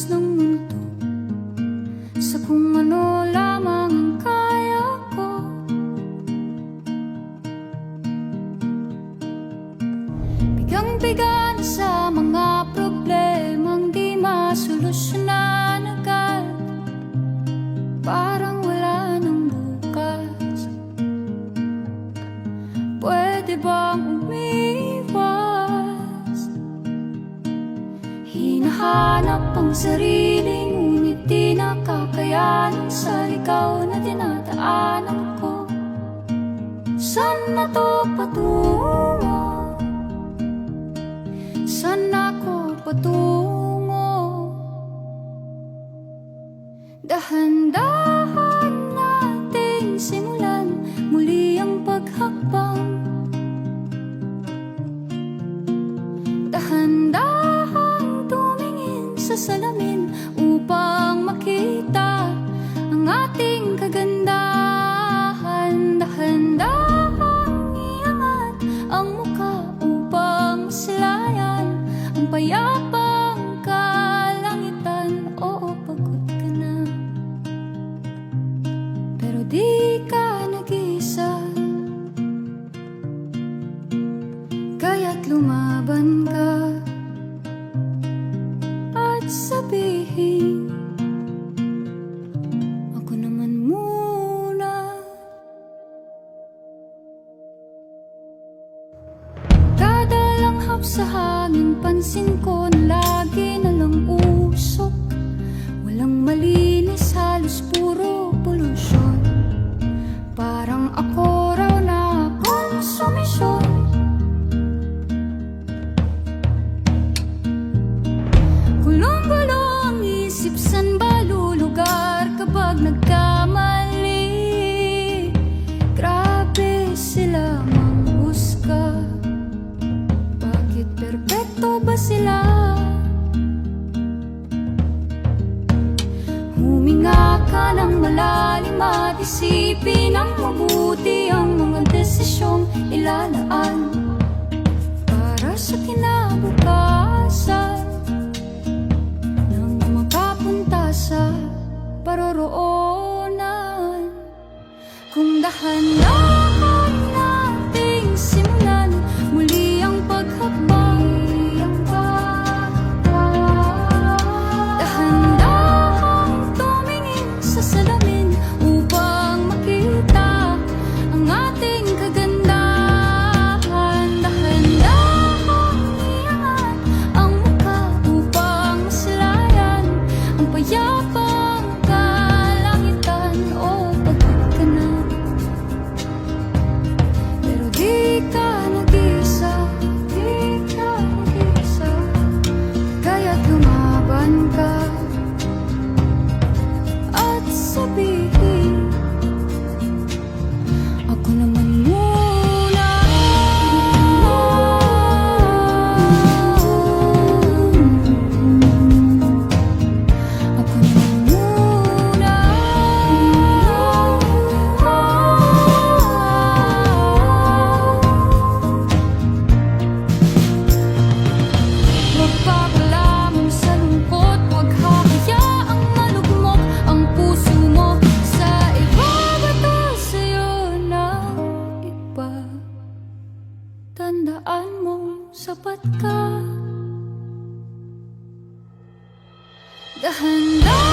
kilos ng mundo, sa kung ano lamang ang kaya ko. Bigang-biga na sa mga problemang di masolusyonan agad, parang wala nang bukas. Pwede bang umiwas? Hinahanap ang sarili, ngunit di nakakayanan sa ligaw na dinadaanan ko. Saan na to patungo? Saan ako patungo? Dahan-dahan nating simulan muli ang paghakbang. Dahan-dahan tumingin sa salamin upang makita ang ating kagandahan. Dahan-dahan iangat ang mukha upang masilayan ang payapang kalangitan. Oo, pagod ka na, pero di ka nag-iisa, kaya't lumaban ka at sabihin, ako naman muna. Kada langhap sa hangin, pansin ko na lagi na lang usok. Walang malinis, halos puro polusyon. Parang ako raw na konsumisyon. Gulong-gulo ang isip, san ba lulugar kapag nagkamali? Grabe sila manghusga, bakit perpekto ba sila? Huminga ka ng malalim at isipin ang mabuti ang mga desisyong ilalaan para sa kinabukasan, nang makapunta sa paroroonan. Kung dahan-dahan nating simulan muli ang paghakbang. Dahan-dahan tumingin sa salamin upang makita ang ating kagandahan. Dahan-dahan iangat ang mukha upang masilayan ang payapang kalangitan. O, pagod ka na, pero di ka nag-iisa, di ka nag-iisa, kaya't lumaban ka at sabihin, ako naman muna. Ako naman muna. Huwag papalamon sa lungkot, huwag hahayaang malugmok ang puso mo sa iba. Bato sa'yo ng iba, tandaan mo sapat ka. Dahan-dahan